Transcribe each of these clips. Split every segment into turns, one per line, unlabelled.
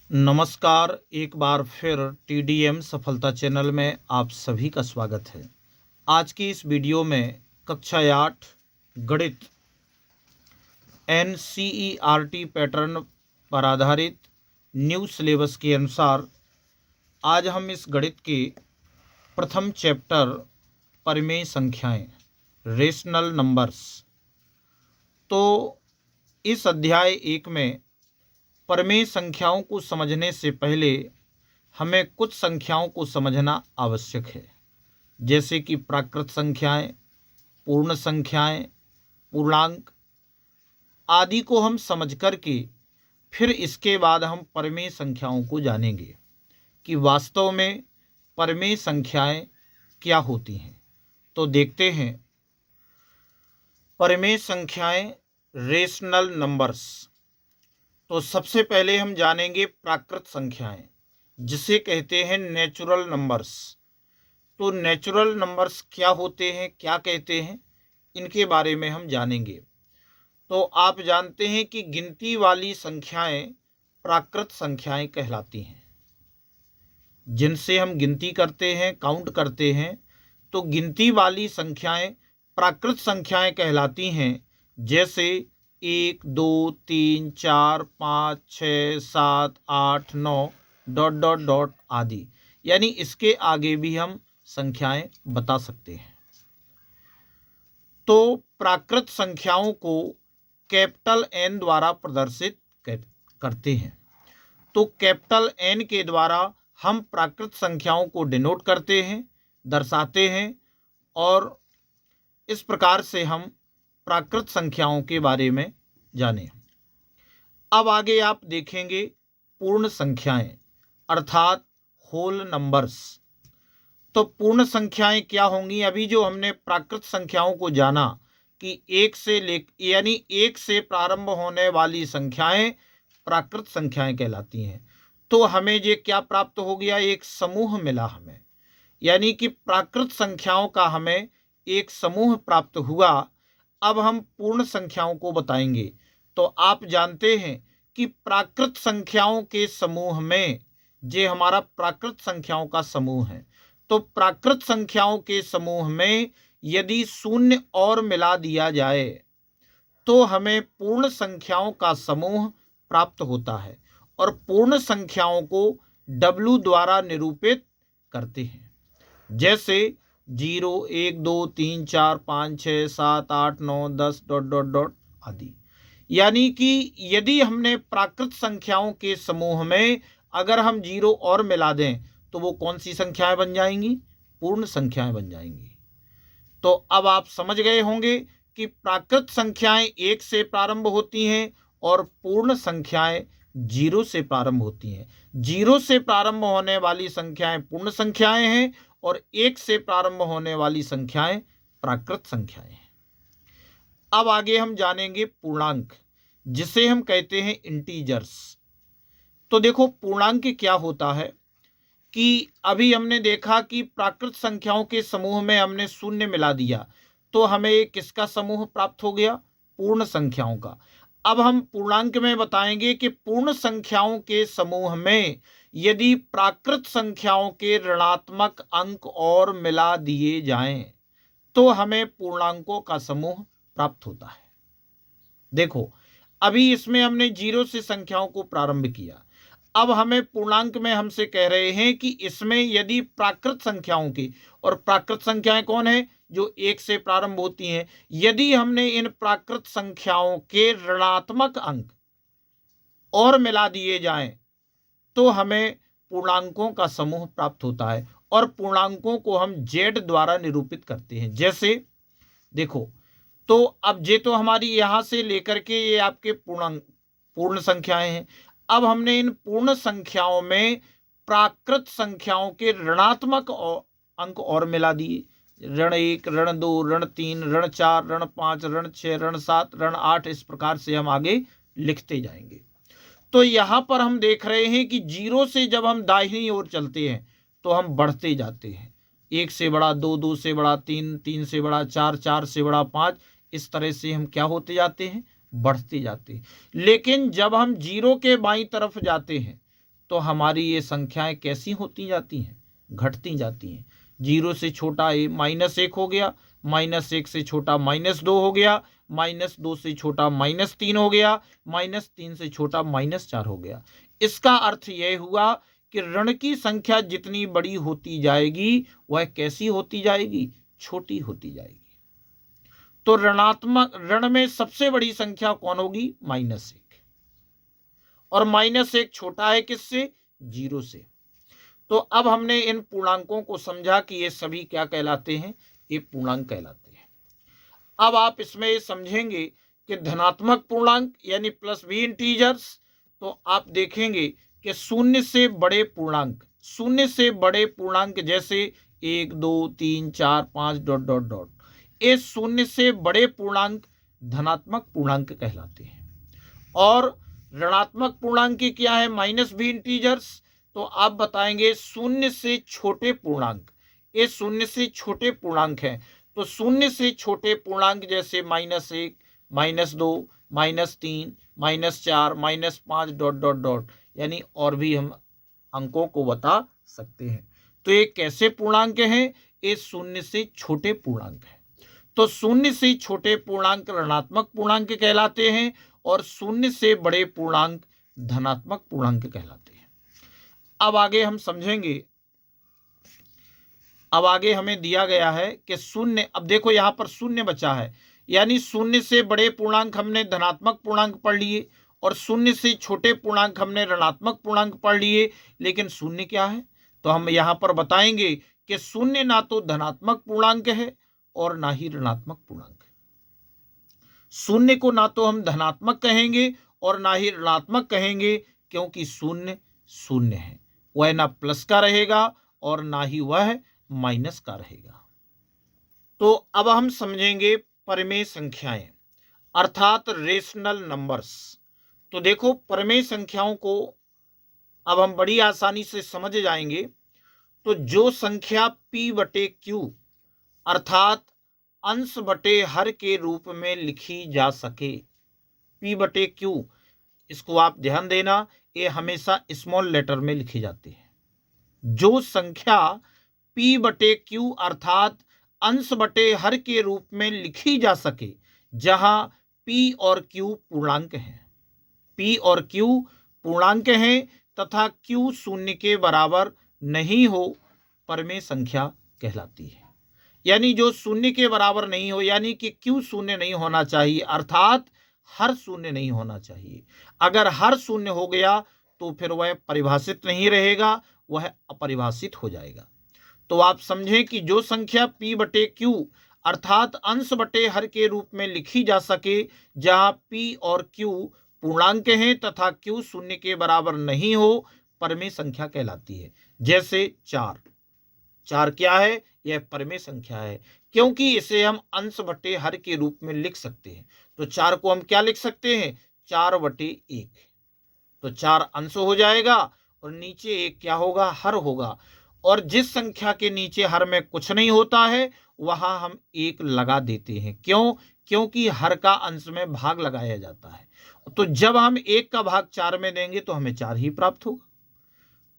नमस्कार। एक बार फिर टीडीएम सफलता चैनल में आप सभी का स्वागत है। आज की इस वीडियो में कक्षा 8 गणित एनसीईआरटी पैटर्न पर आधारित न्यू सिलेबस के अनुसार आज हम इस गणित के प्रथम चैप्टर परिमेय संख्याएं रेशनल नंबर्स, तो इस अध्याय 1 में परिमेय संख्याओं को समझने से पहले हमें कुछ संख्याओं को समझना आवश्यक है, जैसे कि प्राकृत संख्याएं, पूर्ण संख्याएं, पूर्णांक आदि को हम समझ कर के फिर इसके बाद हम परिमेय संख्याओं को जानेंगे कि वास्तव में परिमेय संख्याएं क्या होती हैं। तो देखते हैं परिमेय संख्याएं रेशनल नंबर्स। तो सबसे पहले हम जानेंगे प्राकृत संख्याएं, जिसे कहते हैं नेचुरल नंबर्स। तो नेचुरल नंबर्स क्या होते हैं, क्या कहते हैं, इनके बारे में हम जानेंगे। तो आप जानते हैं कि गिनती वाली संख्याएं प्राकृत संख्याएं कहलाती हैं, जिनसे हम गिनती करते हैं, काउंट करते हैं। तो गिनती वाली संख्याएं प्राकृत संख्याएं कहलाती हैं, जैसे 1, 2, 3, 4, 5, 6, 7, 8, 9 ... आदि, यानी इसके आगे भी हम संख्याएं बता सकते हैं। तो प्राकृत संख्याओं को कैपिटल एन द्वारा प्रदर्शित करते हैं। तो कैपिटल एन के द्वारा हम प्राकृत संख्याओं को डिनोट करते हैं, दर्शाते हैं, और इस प्रकार से हम प्राकृत संख्याओं के बारे में जानें। अब आगे आप देखेंगे पूर्ण संख्याएं अर्थात होल नंबर्स। तो पूर्ण संख्याएं क्या होंगी? अभी जो हमने प्राकृत संख्याओं को जाना कि एक से प्रारंभ होने वाली संख्याएं प्राकृत संख्याएं कहलाती हैं। तो हमें ये क्या प्राप्त हो गया? एक समूह मिला हमें, यानी कि प्राकृत संख्याओं का हमें एक समूह प्राप्त हुआ। अब हम पूर्ण संख्याओं को बताएंगे। तो आप जानते हैं कि प्राकृत संख्याओं के समूह में, ये हमारा प्राकृत संख्याओं का समूह है, तो प्राकृत संख्याओं के समूह में यदि शून्य और मिला दिया जाए तो हमें पूर्ण संख्याओं का समूह प्राप्त होता है, और पूर्ण संख्याओं को W द्वारा निरूपित करते हैं, जैसे 0, 1, 2, 3, 4, 5, 6, 7, 8, 9, 10 ... आदि। यानी कि यदि हमने प्राकृत संख्याओं के समूह में अगर हम 0 और मिला दें तो वो कौन सी संख्याएं बन जाएंगी? पूर्ण संख्याएं बन जाएंगी। तो अब आप समझ गए होंगे कि प्राकृत संख्याएं 1 से प्रारंभ होती हैं और पूर्ण संख्याएं 0 से प्रारंभ होती हैं। 0 से प्रारंभ होने वाली संख्याएं पूर्ण संख्याएं हैं और 1 से प्रारंभ होने वाली संख्याएं प्राकृत संख्याएं हैं। अब आगे हम जानेंगे पूर्णांक, जिसे हम कहते हैं इंटीजर्स। तो देखो पूर्णांक क्या होता है कि अभी हमने देखा कि प्राकृत संख्याओं के समूह में हमने शून्य मिला दिया तो हमें किसका समूह प्राप्त हो गया? पूर्ण संख्याओं का। अब हम पूर्णांक में बताएंगे कि पूर्ण संख्याओं के समूह में यदि प्राकृत संख्याओं के ऋणात्मक अंक और मिला दिए जाएं तो हमें पूर्णांकों का समूह प्राप्त होता है। देखो अभी इसमें हमने 0 से संख्याओं को प्रारंभ किया, अब हमें पूर्णांक में हमसे कह रहे हैं कि इसमें यदि प्राकृत संख्याओं की, और प्राकृत संख्याएं कौन है? जो 1 से प्रारंभ होती हैं, यदि हमने इन प्राकृत संख्याओं के ऋणात्मक अंक और मिला दिए जाएं तो हमें पूर्णांकों का समूह प्राप्त होता है, और पूर्णांकों को हम Z द्वारा निरूपित करते हैं। जैसे देखो, तो अब ये तो हमारी यहां से लेकर के ये आपके पूर्ण संख्याएं हैं। अब हमने इन पूर्ण संख्याओं में प्राकृत संख्याओं के ऋणात्मक अंक और मिला दिए, ऋण 1, ऋण 2, ऋण 3, ऋण 4, ऋण 5, ऋण 6, ऋण 7, ऋण 8, इस प्रकार से हम आगे लिखते जाएंगे। तो यहां पर हम देख रहे हैं कि 0 से जब हम दाहिनी ओर चलते हैं तो हम बढ़ते जाते हैं, 1 से बड़ा 2, 2 से बड़ा 3, 3 से बड़ा 4, 4 से बड़ा 5, इस तरह से हम क्या होते जाते हैं? बढ़ते जाते हैं। लेकिन जब हम 0 के बाईं तरफ जाते हैं तो हमारी ये संख्याएं कैसी होती जाती हैं, घटती जाती हैं। 0 से छोटा -1 हो गया, -1 से छोटा -2 हो गया, -2 से छोटा -3 हो गया, -3 से छोटा -4 हो गया। इसका अर्थ यह हुआ कि ऋण की संख्या जितनी बड़ी होती जाएगी वह कैसी होती जाएगी, छोटी होती जाएगी। तो ऋणात्मक ऋण में सबसे बड़ी संख्या कौन होगी, -1, और -1 छोटा है किससे, 0 से। तो अब हमने इन पूर्णांकों को समझा कि ये सभी क्या कहलाते हैं, ये पूर्णांक कहलाते हैं। अब आप इसमें ये समझेंगे कि धनात्मक पूर्णांक यानी +b इंटीजर्स, तो आप देखेंगे कि शून्य से बड़े पूर्णांक, शून्य से बड़े पूर्णांक जैसे 1 2 3 4 5 डॉट डॉट डॉट, ये शून्य से बड़े पूर्णांक धनात्मक पूर्णांक कहलाते हैं। और ऋणात्मक पूर्णांक क्या है, -b इंटीजर्स, तो आप बताएंगे शून्य से छोटे पूर्णांक, ये शून्य से छोटे पूर्णांक हैं। तो शून्य से छोटे पूर्णांक जैसे -1 -2 -3 -4 -5 डॉट डॉट डॉट, यानी और भी हम अंकों को बता सकते हैं। तो ये कैसे पूर्णांक हैं, ये शून्य से छोटे पूर्णांक हैं। तो शून्य से छोटे पूर्णांक ऋणात्मक पूर्णांक कहलाते हैं और शून्य से बड़े पूर्णांक धनात्मक पूर्णांक कहलाते हैं। अब आगे हम समझेंगे, अब आगे हमें दिया गया है कि शून्य, अब देखो यहां पर शून्य बचा है, यानी शून्य से बड़े पूर्णांक हमने धनात्मक पूर्णांक पढ़ लिए और शून्य से छोटे पूर्णांक हमने ऋणात्मक पूर्णांक पढ़ लिए। लेकिन शून्य क्या है, तो हम यहां पर बताएंगे कि शून्य ना तो धनात्मक पूर्णांक है और ना ही ऋणात्मक पूर्णांक है। शून्य को ना तो हम धनात्मक कहेंगे और ना ही ऋणात्मक कहेंगे, क्योंकि शून्य शून्य है, वह ना प्लस का रहेगा और ना ही वह माइनस का रहेगा। तो अब हम समझेंगे परिमेय संख्याएं अर्थात रेशनल नंबर्स। तो देखो परिमेय संख्याओं को अब हम बड़ी आसानी से समझ जाएंगे। तो जो संख्या p/q अर्थात अंश बटे हर के रूप में लिखी जा सके, p/q, इसको आप ध्यान देना, ये हमेशा स्मॉल लेटर में लिखी जाती है। जो संख्या p/q अर्थात अंश बटे हर के रूप में लिखी जा सके, जहां p और q पूर्णांक हैं, p और q पूर्णांक हैं तथा q शून्य के बराबर नहीं हो, परिमेय संख्या कहलाती है। यानी जो शून्य के बराबर नहीं हो, यानी कि q शून्य नहीं होना चाहिए, अर्थात हर शून्य नहीं होना चाहिए। अगर हर शून्य हो गया तो फिर वह परिभाषित नहीं रहेगा, वह अपरिभाषित हो जाएगा। तो आप समझें कि जो संख्या p/q अर्थात अंश बटे हर के रूप में लिखी जा सके, जहां p और q पूर्णांक हैं तथा q शून्य के बराबर नहीं हो, परिमेय संख्या कहलाती है। जैसे 4, 4 क्या है, यह परिमेय संख्या है, क्योंकि इसे हम अंश बटे हर के रूप में लिख सकते हैं। तो 4 को हम क्या लिख सकते हैं, 4/1। तो 4 अंश हो जाएगा और नीचे 1 क्या होगा, हर होगा। और जिस संख्या के नीचे हर में कुछ नहीं होता है वहां हम 1 लगा देते हैं। क्यों, क्योंकि हर का अंश में भाग लगाया जाता है। तो जब हम 1 का भाग 4 में देंगे तो हमें 4 ही प्राप्त होगा।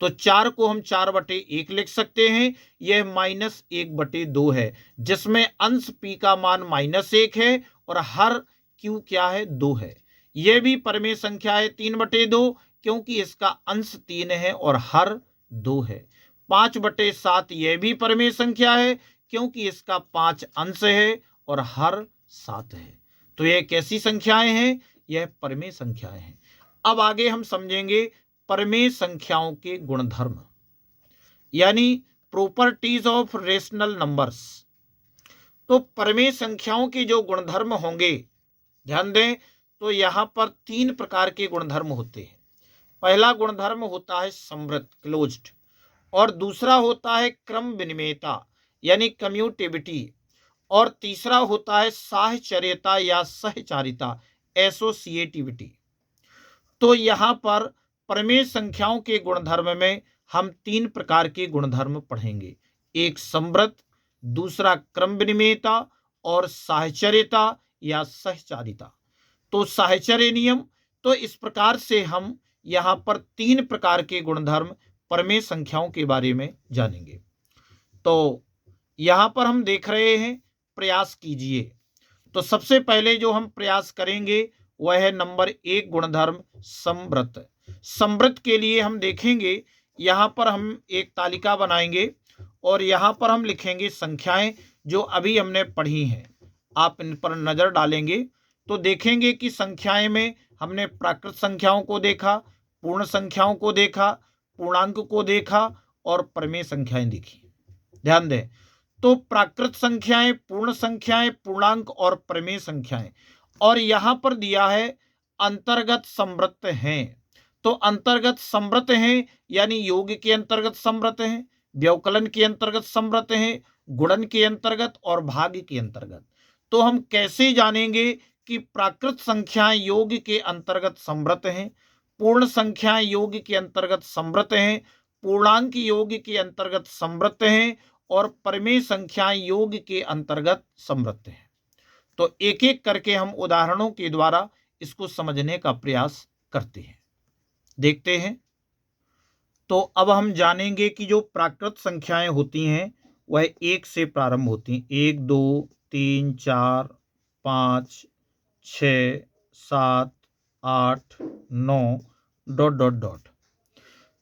तो 4 को हम 4/1 लिख सकते हैं। यह -1/2 है, जिसमें अंश p का मान -1 है और हर q क्या है, 2 है। यह भी परिमेय संख्या है 3/2, क्योंकि इसका अंश 3 है और हर 2 है। 5/7 यह भी परिमेय संख्या है, क्योंकि इसका 5 अंश है और हर 7 है। तो यह कैसी संख्याएं हैं, यह परिमेय संख्याएं हैं। अब आगे हम समझेंगे परिमेय संख्याओं के गुणधर्म, यानी प्रॉपर्टीज ऑफ रेशनल नंबर्स। तो परिमेय संख्याओं के जो गुणधर्म होंगे, ध्यान दें, तो यहां पर 3 प्रकार के गुणधर्म होते हैं। पहला गुणधर्म होता है समृद्ध, क्लोज्ड, और दूसरा होता है क्रम विनिमेयता यानी कम्यूटेबिलिटी, और तीसरा होता है साहचर्यता या सहचारिता, एसोसिएटिविटी। तो यहां पर परिमेय संख्याओं के गुणधर्म में हम 3 प्रकार के गुणधर्म पढ़ेंगे, एक समृद्ध, दूसरा क्रम विनिमेयता और साहचर्यता या सहचारिता। तो साहचर्य नियम, तो इस प्रकार से हम यहाँ पर 3 प्रकार के गुणधर्म प्रमेय संख्याओं के बारे में जानेंगे। तो यहाँ पर हम देख रहे हैं, प्रयास कीजिए। तो सबसे पहले जो हम प्रयास करेंगे वह है नंबर 1 गुणधर्म समवृत्त। समवृत्त के लिए हम देखेंगे, यहाँ पर हम एक तालिका बनाएंगे और यहाँ पर हम लिखेंगे संख्याएं जो अभी हमने पढ़ी हैं। आप इन पर नज़र डालेंगे तो देखेंगे कि संख्याएं में हमने प्राकृत संख्याओं को देखा, पूर्ण संख्याओं को देखा, पूर्णांक को देखा और प्रमेय संख्याएं देखी। ध्यान दें, तो प्राकृत संख्याएं, पूर्ण संख्याएं, पूर्णांक और प्रमेय संख्याएं, और यहां पर दिया है अंतर्गत समवृत्त हैं। तो अंतर्गत समवृत्त हैं यानी योग के अंतर्गत समवृत्त हैं, व्यवकलन के अंतर्गत समवृत्त हैं, गुणन के अंतर्गत और भाग के अंतर्गत। तो हम कैसे जानेंगे कि प्राकृत संख्याएं योग के अंतर्गत समवृत्त हैं, पूर्ण संख्याएं योग के अंतर्गत समवृत्त हैं, पूर्णांक योग के अंतर्गत समवृत्त हैं और प्रमेय संख्याएं योग के अंतर्गत समवृत्त हैं। तो एक एक करके हम उदाहरणों के द्वारा इसको समझने का प्रयास करते हैं, देखते हैं। तो अब हम जानेंगे कि जो प्राकृत संख्याएं होती हैं वह 1 से प्रारंभ होती हैं। 1 2 3 4 5 6 7 8 9 ...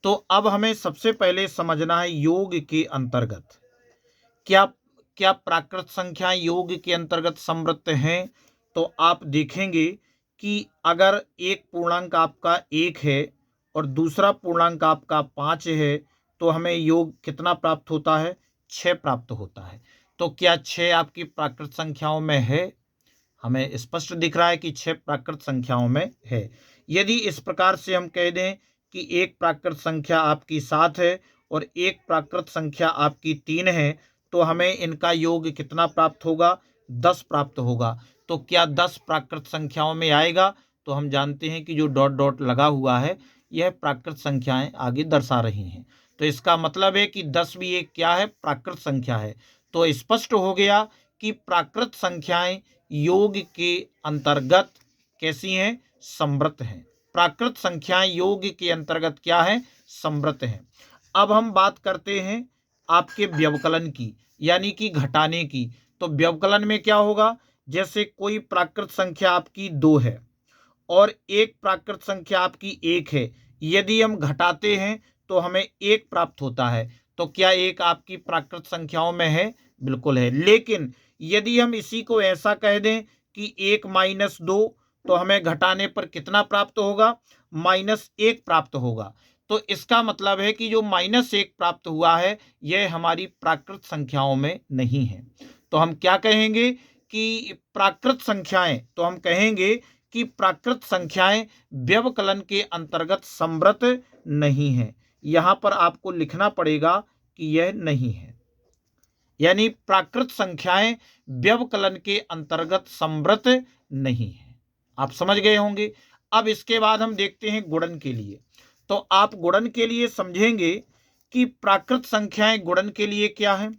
तो अब हमें सबसे पहले समझना है योग के अंतर्गत क्या क्या प्राकृत संख्याएं योग के अंतर्गत समवृत्त हैं। तो आप देखेंगे कि अगर एक पूर्णांक आपका 1 है और दूसरा पूर्णांक आपका 5 है तो हमें योग कितना प्राप्त होता है? 6 प्राप्त होता है। तो क्या 6 आपकी प्राकृत संख्याओं में है? हमें स्पष्ट दिख रहा है कि 6 प्राकृत संख्याओं में है। यदि इस प्रकार से हम कह दें कि एक प्राकृत संख्या आपकी 7 है और एक प्राकृत संख्या आपकी 3 है तो हमें इनका योग कितना प्राप्त होगा? 10 प्राप्त होगा। तो क्या 10 प्राकृत संख्याओं में आएगा? तो हम जानते हैं कि जो डॉट डॉट लगा हुआ है यह प्राकृत संख्याएं आगे दर्शा रही हैं। तो इसका मतलब है कि 10 भी एक क्या है? प्राकृत संख्या है। तो स्पष्ट हो गया कि प्राकृत संख्याएं योग के अंतर्गत कैसी हैं? समवृत्त हैं। प्राकृत संख्याएं योग के अंतर्गत क्या है? समवृत्त हैं। अब हम बात करते हैं आपके व्यवकलन की, यानी कि घटाने की। तो व्यवकलन में क्या होगा? जैसे कोई प्राकृत संख्या आपकी 2 है और एक प्राकृत संख्या आपकी 1 है, यदि हम घटाते हैं तो हमें 1 प्राप्त होता है। तो क्या 1 आपकी प्राकृत संख्याओं में है? बिल्कुल है। लेकिन यदि हम इसी को ऐसा कह दें कि 1 - 2 तो हमें घटाने पर कितना प्राप्त होगा? -1 प्राप्त होगा। तो इसका मतलब है कि जो -1 प्राप्त हुआ है यह हमारी प्राकृत संख्याओं में नहीं है। तो हम क्या कहेंगे कि प्राकृत संख्याएं, तो हम कहेंगे कि प्राकृत संख्याएं व्यवकलन के अंतर्गत समवृत्त नहीं है। यहां पर आपको लिखना पड़ेगा कि यह नहीं है, यानी प्राकृत संख्याएं व्यवकलन के अंतर्गत समवृत्त नहीं है। आप समझ गए होंगे। अब इसके बाद हम देखते हैं गुणन के लिए। तो आप गुणन के लिए समझेंगे कि प्राकृत संख्याएं गुणन के लिए क्या है।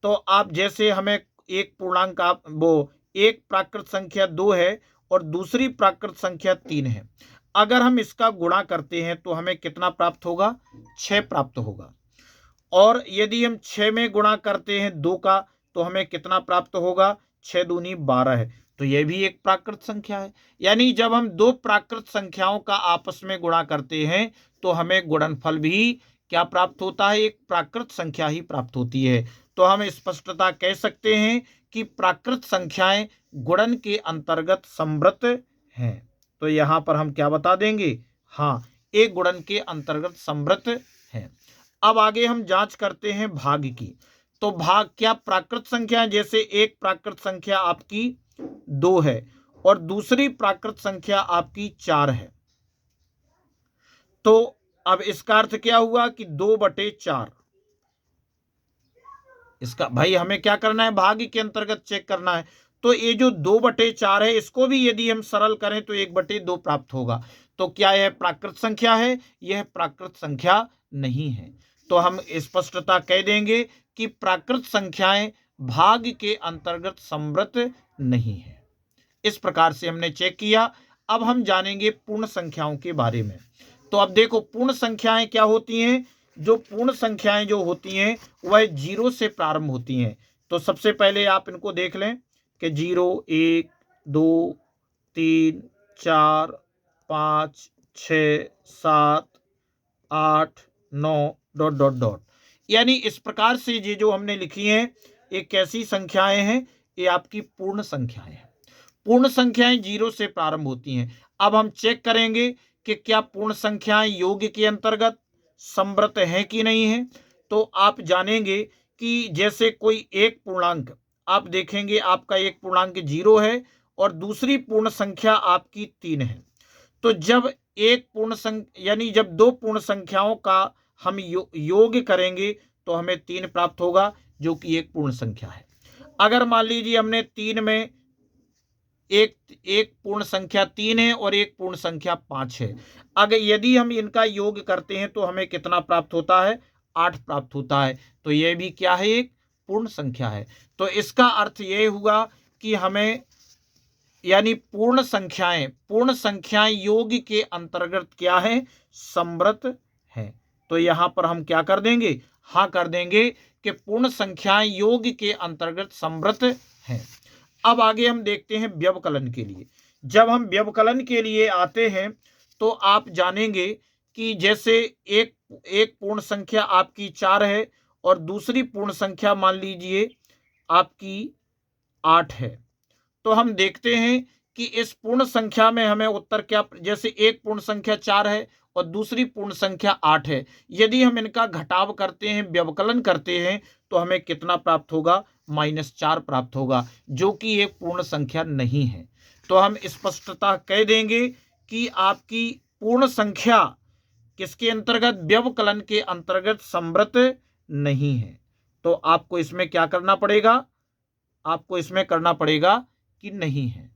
तो आप जैसे हमें एक पूर्णांक एक प्राकृत संख्या 2 है और दूसरी प्राकृत संख्या 3 है। अगर हम इसका गुणा करते हैं तो हमें कितना प्राप्त होगा? 6 प्राप्त होगा। और यदि हम 6 में गुणा करते हैं 2 का तो हमें कितना प्राप्त होगा? 6 दूनी 12 है। तो यह भी एक प्राकृत संख्या है। यानी जब हम 2 प्राकृत संख्याओं का आपस में गुणा करते हैं तो हमें गुणनफल भी क्या प्राप्त होता है? एक प्राकृत संख्या ही प्राप्त होती है। तो हम स्पष्टता कह सकते हैं कि प्राकृत संख्याएं गुणन के अंतर्गत समवृत्त हैं। तो यहां पर हम क्या बता देंगे? हाँ, एक गुणन के अंतर्गत समवृत्त हैं। अब आगे हम जांच करते हैं भाग की। तो भाग क्या प्राकृत संख्या, जैसे एक प्राकृत संख्या आपकी 2 है और दूसरी प्राकृत संख्या आपकी 4 है। तो अब इसका अर्थ क्या हुआ कि 2/4। इसका भाई हमें क्या करना है? भाग के अंतर्गत चेक करना है। तो ये जो 2/4 है इसको भी यदि हम सरल करें तो 1/2 प्राप्त होगा। तो क्या यह प्राकृत संख्या है? यह प्राकृत संख्या नहीं है। तो हम स्पष्टता कह देंगे कि प्राकृत संख्याएं भाग के अंतर्गत समवृत्त नहीं है। इस प्रकार से हमने चेक किया। अब हम जानेंगे पूर्ण संख्याओं के बारे में। तो अब देखो पूर्ण संख्याएं क्या होती हैं, जो पूर्ण संख्याएं जो होती हैं वह जीरो से प्रारंभ होती हैं। तो सबसे पहले आप इनको देख लें कि 0, 1, 2, 3, 4, 5, 6, 7, 8, 9 डॉट डॉट डॉट। यानी इस प्रकार से ये जो हमने लिखी हैं ये कैसी संख्याएं हैं, ये आपकी पूर्ण संख्याएं हैं। पूर्ण संख्याएं जीरो से प्रारंभ होती हैं। अब हम चेक करेंगे कि क्या पूर्ण संख्याएं योग के अंतर्गत समृत हैं कि नहीं है। तो आप जानेंगे कि जैसे कोई एक पूर्णांक आप देखेंगे, आपका एक पूर्णांक 0 है और दूसरी पूर्ण संख्या आपकी 3 है। तो जब एक पूर्ण संख्या यानी जब दो पूर्ण संख्याओं का हम योग करेंगे तो हमें 3 प्राप्त होगा, जो कि एक पूर्ण संख्या है। अगर मान लीजिए हमने 3 में एक पूर्ण संख्या 3 है और एक पूर्ण संख्या 5 है, अगर यदि हम इनका योग करते हैं तो हमें कितना प्राप्त होता है, 8 प्राप्त होता है। तो यह भी क्या है, एक पूर्ण संख्या है। तो इसका अर्थ यह हुआ कि हमें यानी पूर्ण संख्याएं योग के अंतर्गत क्या है, समृत है। तो यहां पर हम क्या कर देंगे, हाँ कर देंगे कि पूर्ण संख्याएं योग के अंतर्गत समृत हैं। अब आगे हम देखते हैं व्यवकलन के लिए। जब हम व्यवकलन के लिए आते हैं तो आप जानेंगे कि जैसे एक पूर्ण संख्या आपकी 4 है और दूसरी पूर्ण संख्या मान लीजिए आपकी 8 है। तो हम देखते हैं कि इस पूर्ण संख्या में हमें उत्तर क्या, जैसे एक पूर्ण संख्या 4 है और दूसरी पूर्ण संख्या 8 है, यदि हम इनका घटाव करते हैं, व्यवकलन करते हैं, तो हमें कितना प्राप्त होगा, -4 प्राप्त होगा, जो कि एक पूर्ण संख्या नहीं है। तो हम स्पष्टता कह देंगे कि आपकी पूर्ण संख्या किसके अंतर्गत, व्यवकलन के अंतर्गत समृत नहीं है। तो आपको इसमें क्या करना पड़ेगा, आपको इसमें करना पड़ेगा कि नहीं है।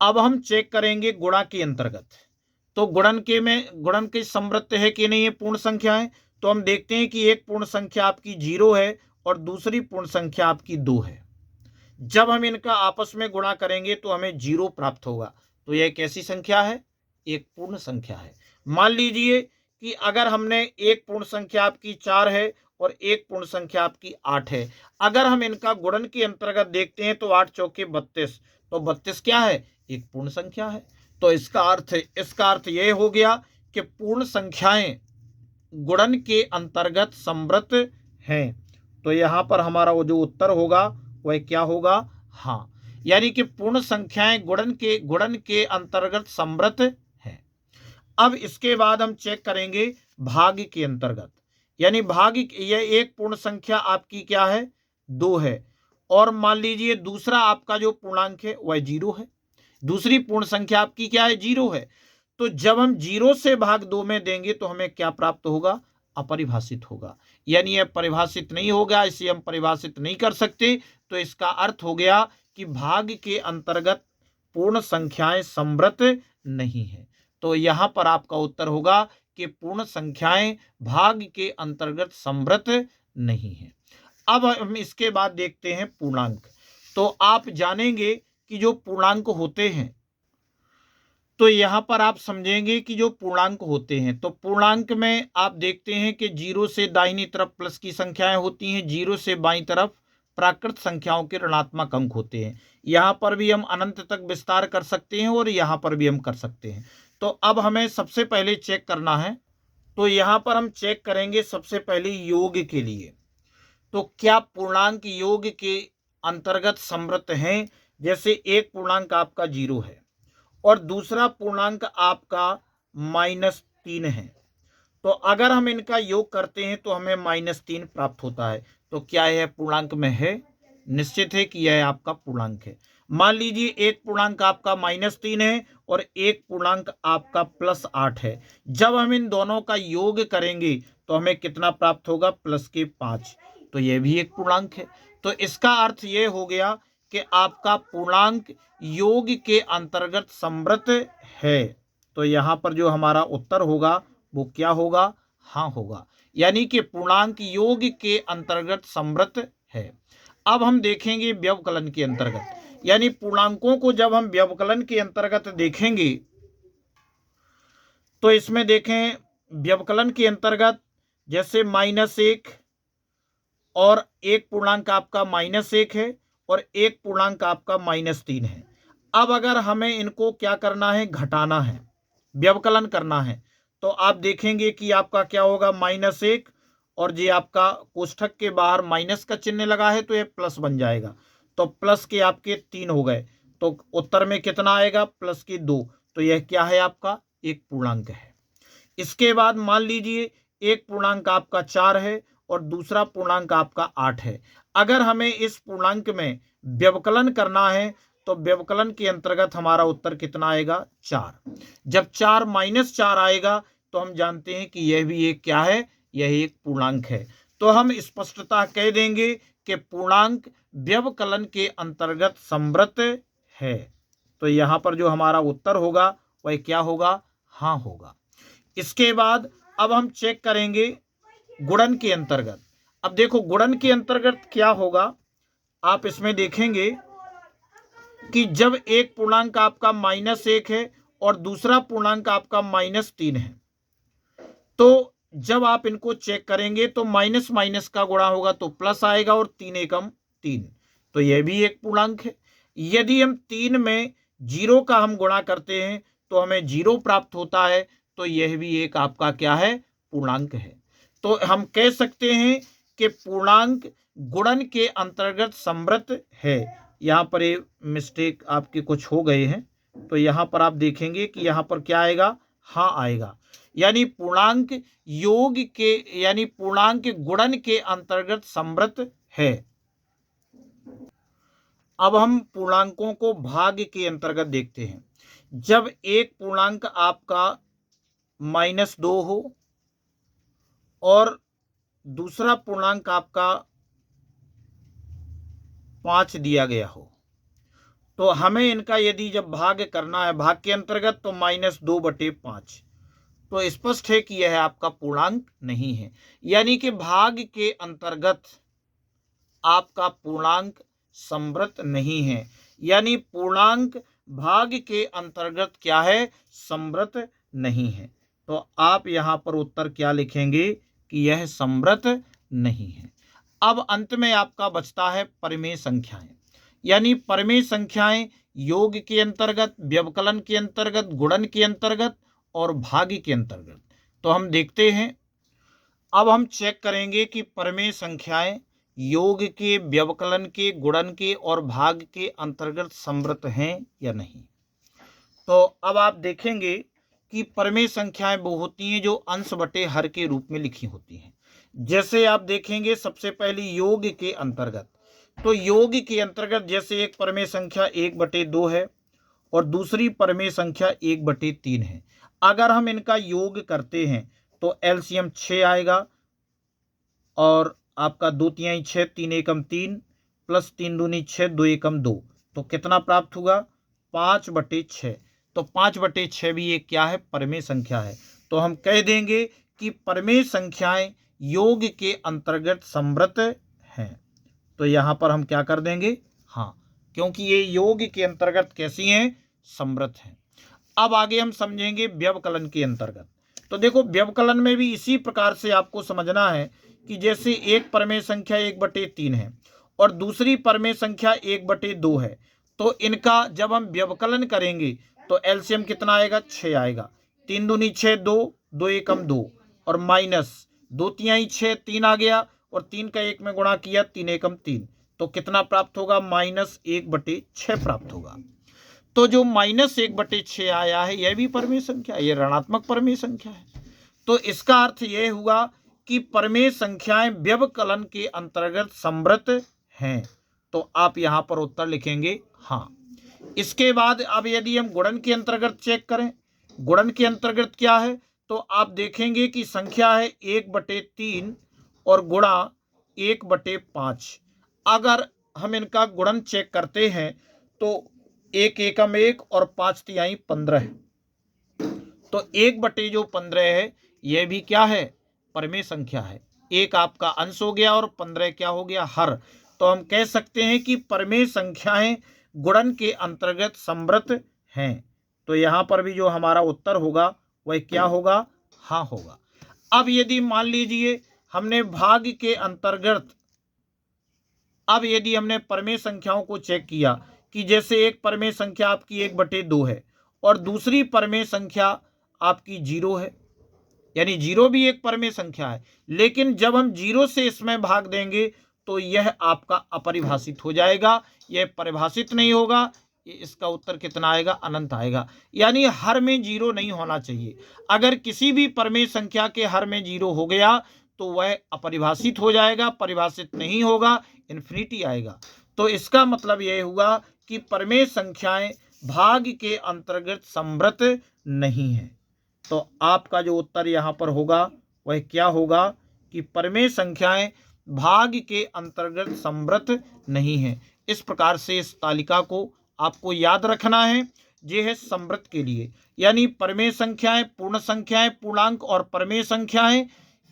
अब हम चेक करेंगे गुणा के अंतर्गत। तो गुणन के समृत है कि नहीं है पूर्ण संख्याएं। तो हम देखते हैं कि एक पूर्ण संख्या आपकी 0 है और दूसरी पूर्ण संख्या आपकी 2 है। जब हम इनका आपस में गुणा करेंगे तो हमें 0 प्राप्त होगा। तो यह कैसी संख्या है, एक पूर्ण संख्या है। मान लीजिए कि अगर हमने एक पूर्ण संख्या आपकी 4 है और एक पूर्ण संख्या आपकी 8 है, अगर हम इनका गुणन के अंतर्गत देखते हैं तो 8 चौके 32, तो 32 क्या है, एक पूर्ण संख्या है। तो इसका अर्थ यह हो गया कि पूर्ण संख्याएं गुणन के अंतर्गत समृत हैं। तो यहां पर हमारा वो जो उत्तर होगा वह क्या होगा, हाँ। यानी कि पूर्ण संख्याएं गुणन के अंतर्गत समृत हैं। अब इसके बाद हम चेक करेंगे भाग के अंतर्गत। यानी यह एक पूर्ण संख्या आपकी क्या है, 2 है और मान लीजिए दूसरा आपका जो पूर्णांक है वह 0 है। दूसरी पूर्ण संख्या आपकी क्या है, 0 है। तो जब हम 0 से भाग 2 में देंगे तो हमें क्या प्राप्त होगा, अपरिभाषित होगा। यानी यह परिभाषित नहीं होगा, इसे हम परिभाषित नहीं कर सकते। तो इसका अर्थ हो गया कि भाग के अंतर्गत पूर्ण संख्याएं समृत नहीं है। तो यहां पर आपका उत्तर होगा कि पूर्ण संख्याएं भाग के अंतर्गत समृत नहीं है। अब हम इसके बाद देखते हैं पूर्णांक। तो आप जानेंगे कि जो पूर्णांक होते हैं, तो यहां पर आप समझेंगे कि जो पूर्णांक होते हैं, तो पूर्णांक में आप देखते हैं कि 0 से दाहिनी तरफ प्लस की संख्याएं होती हैं, 0 से बाईं तरफ प्राकृत संख्याओं के ऋणात्मक अंक होते हैं। यहां पर भी हम अनंत तक विस्तार कर सकते हैं और यहां पर भी हम कर सकते हैं। तो अब हमें सबसे पहले चेक करना है। तो यहां पर हम चेक करेंगे सबसे पहले योग के लिए। तो क्या पूर्णांक योग के अंतर्गत समृत हैं। जैसे एक पूर्णांक आपका 0 है और दूसरा पूर्णांक आपका -3 है। तो अगर हम इनका योग करते हैं तो हमें -3 प्राप्त होता है। तो क्या यह पूर्णांक में है, निश्चित है कि यह आपका पूर्णांक है। मान लीजिए एक पूर्णांक आपका -3 है और एक पूर्णांक आपका +8 है। जब हम इन दोनों का योग करेंगे तो हमें कितना प्राप्त होगा, +5। तो यह भी एक पूर्णांक है। तो इसका अर्थ यह हो गया कि आपका पूर्णांक योग के अंतर्गत समृत है। तो यहां पर जो हमारा उत्तर होगा वो क्या होगा, हाँ होगा। यानी कि पूर्णांक योग के अंतर्गत समृत है। अब हम देखेंगे व्यवकलन के अंतर्गत। यानी पूर्णांकों को जब हम व्यवकलन के अंतर्गत देखेंगे तो इसमें देखें व्यवकलन के अंतर्गत जैसे -1 और एक पूर्णांक आपका -1 है और एक पूर्णांक आपका -3 है। अब अगर हमें इनको क्या करना है, घटाना है, व्यवकलन करना है, तो आप देखेंगे कि आपका क्या होगा, -1 और ये आपका कोष्ठक के बाहर माइनस का चिन्ह लगा है तो ये प्लस बन जाएगा, तो प्लस के आपके 3 हो गए, तो उत्तर में कितना आएगा, प्लस के 2। तो यह क्या है, आपका एक पूर्णांक है। इसके बाद मान लीजिए एक पूर्णांक आपका 4 है और दूसरा पूर्णांक आपका 8 है। अगर हमें इस पूर्णांक में व्यवकलन करना है तो व्यवकलन के अंतर्गत हमारा उत्तर कितना आएगा, 4। जब 4 - 4 आएगा तो हम जानते हैं कि यह भी एक क्या है, यह एक पूर्णांक है। तो हम स्पष्टतः कह देंगे कि पूर्णांक व्यवकलन के अंतर्गत संवृत है। तो यहाँ पर जो हमारा उत्तर होगा वह क्या होगा, हाँ होगा। इसके बाद अब हम चेक करेंगे गुणन के अंतर्गत। अब देखो गुणन के अंतर्गत क्या होगा, आप इसमें देखेंगे कि जब एक पूर्णांक आपका -1 है और दूसरा पूर्णांक आपका -3 है, तो जब आप इनको चेक करेंगे तो माइनस माइनस का गुणा होगा तो प्लस आएगा और 3 एकम 3, तो यह भी एक पूर्णांक है। यदि हम 3 में 0 का हम गुणा करते हैं तो हमें 0 प्राप्त होता है, तो यह भी एक आपका क्या है, पूर्णांक है। तो हम कह सकते हैं कि पूर्णांक गुणन के अंतर्गत संवृत है। यहाँ पर ये मिस्टेक आपके कुछ हो गए हैं, तो यहाँ पर आप देखेंगे कि यहाँ पर क्या आएगा, हाँ आएगा, यानी पूर्णांक योग के यानी पूर्णांक गुणन के अंतर्गत संवृत है। अब हम पूर्णांकों को भाग के अंतर्गत देखते हैं। जब एक पूर्णांक आपका -2 हो और दूसरा पूर्णांक आपका 5 दिया गया हो, तो हमें इनका यदि जब भाग करना है भाग के अंतर्गत, तो -2/5, तो स्पष्ट है कि यह आपका पूर्णांक नहीं है। यानी कि भाग के अंतर्गत आपका पूर्णांक संवृत नहीं है, यानी पूर्णांक भाग के अंतर्गत क्या है, संवृत नहीं है। तो आप यहाँ पर उत्तर क्या लिखेंगे कि यह संवृत नहीं है। अब अंत में आपका बचता है परिमेय संख्याएं, यानी परिमेय संख्याएं योग के अंतर्गत, व्यवकलन के अंतर्गत, गुणन के अंतर्गत और भाग के अंतर्गत। तो हम देखते हैं, अब हम चेक करेंगे कि परिमेय संख्याएं योग के, व्यवकलन के, गुणन के और भाग के अंतर्गत संवृत हैं या नहीं। तो अब आप देखेंगे कि परिमेय संख्याएं वो होती हैं जो अंश बटे हर के रूप में लिखी होती हैं। जैसे आप देखेंगे सबसे पहले योग के अंतर्गत, तो योग के अंतर्गत जैसे एक परिमेय संख्या 1/2 है और दूसरी परिमेय संख्या 1/3 है। अगर हम इनका योग करते हैं तो एलसीएम 6 आएगा और आपका 2/3 6, 3 एकम 3 प्लस 3 दूनी 6, 2 एकम 2, तो कितना प्राप्त होगा, 5/6। तो 5/6 भी एक क्या है, परिमेय संख्या है। तो हम कह देंगे कि परिमेय संख्याएं योग के अंतर्गत संवृत हैं। तो यहाँ पर हम क्या कर देंगे, हाँ, क्योंकि ये योग के अंतर्गत कैसी हैं, संवृत हैं। अब आगे हम समझेंगे व्यवकलन के अंतर्गत। तो देखो व्यवकलन में भी इसी प्रकार से आपको समझना है कि जैसे एक परिमेय संख्या 1/3 है और दूसरी परिमेय संख्या 1/2 है, तो इनका जब हम व्यवकलन करेंगे तो एलसीएम कितना आएगा, 6 आएगा। 3 दूनी 6, 2, 2 एकम 2 और माइनस 2/3 6, 3 आ गया और 3 का 1 में गुणा किया, 3 एकम 3, तो कितना प्राप्त होगा, -1/6 प्राप्त होगा। तो जो -1/6 आया है यह भी परिमेय संख्या है, यह ऋणात्मक परिमेय संख्या है। तो इसका अर्थ यह हुआ कि परिमेय संख्याएं व्यवकलन के अंतर्गत संवृत हैं। तो आप यहाँ पर उत्तर लिखेंगे हाँ। इसके बाद अब यदि हम गुणन के अंतर्गत चेक करें, गुणन के अंतर्गत क्या है, तो आप देखेंगे कि संख्या है 1/3 और गुणा 1/5। अगर हम इनका गुणन चेक करते हैं तो 1 एकम 1 और 5/3 15, तो 1/15 है, यह भी क्या है, परिमेय संख्या है। एक आपका अंश हो गया और 15 क्या हो गया, हर। तो हम कह सकते हैं कि परिमेय संख्याएं गुणन के अंतर्गत संवृत हैं। तो यहाँ पर भी जो हमारा उत्तर होगा वह क्या होगा, हाँ होगा। अब यदि मान लीजिए हमने भाग के अंतर्गत, अब यदि हमने परमेय संख्याओं को चेक किया कि जैसे एक परमेय संख्या आपकी 1/2 है और दूसरी परमेय संख्या आपकी 0 है, यानी 0 भी एक परमेय संख्या है, लेकिन जब हम 0 से इसमें भाग देंगे तो यह आपका अपरिभाषित हो जाएगा, यह परिभाषित नहीं होगा। इसका उत्तर कितना आएगा, अनंत आएगा। यानी हर में 0 नहीं होना चाहिए। अगर किसी भी परमेय संख्या के हर में 0 हो गया तो वह अपरिभाषित हो जाएगा, परिभाषित नहीं होगा, इन्फिनिटी आएगा। तो इसका मतलब यह हुआ कि परमेय संख्याएं भाग के अंतर्गत समृत नहीं है। तो आपका जो उत्तर यहाँ पर होगा वह क्या होगा कि परमेय संख्याएं भाग के अंतर्गत समृत नहीं है। इस प्रकार से इस तालिका को आपको याद रखना है। ये है समृत के लिए, यानी परमेय संख्याएं, पूर्ण संख्याएं, पूर्णांक और परमेय संख्याएं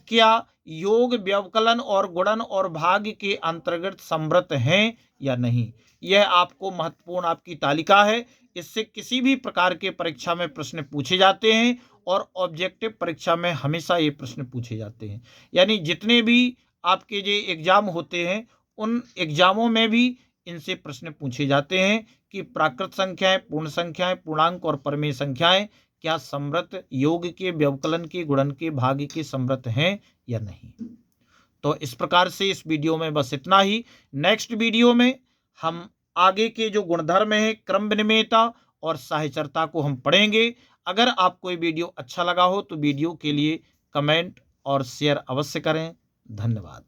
क्या योग, व्यवकलन और गुणन और भाग के अंतर्गत समृत हैं या नहीं। यह आपको महत्वपूर्ण आपकी तालिका है। इससे किसी भी प्रकार के परीक्षा में प्रश्न पूछे जाते हैं और ऑब्जेक्टिव परीक्षा में हमेशा ये प्रश्न पूछे जाते हैं। यानी जितने भी आपके जो एग्जाम होते हैं उन एग्जामों में भी इनसे प्रश्न पूछे जाते हैं कि प्राकृत संख्याएं, पूर्ण संख्याएं, पूर्णांक और परमेय संख्याएं क्या समृत, योग के, व्यवकलन के, गुणन के, भाग के समृत हैं या नहीं। तो इस प्रकार से इस वीडियो में बस इतना ही। नेक्स्ट वीडियो में हम आगे के जो गुणधर्म है, क्रम विनिमेयता और साहचर्यता को हम पढ़ेंगे। अगर आपको ये वीडियो अच्छा लगा हो तो वीडियो के लिए कमेंट और शेयर अवश्य करें। धन्यवाद।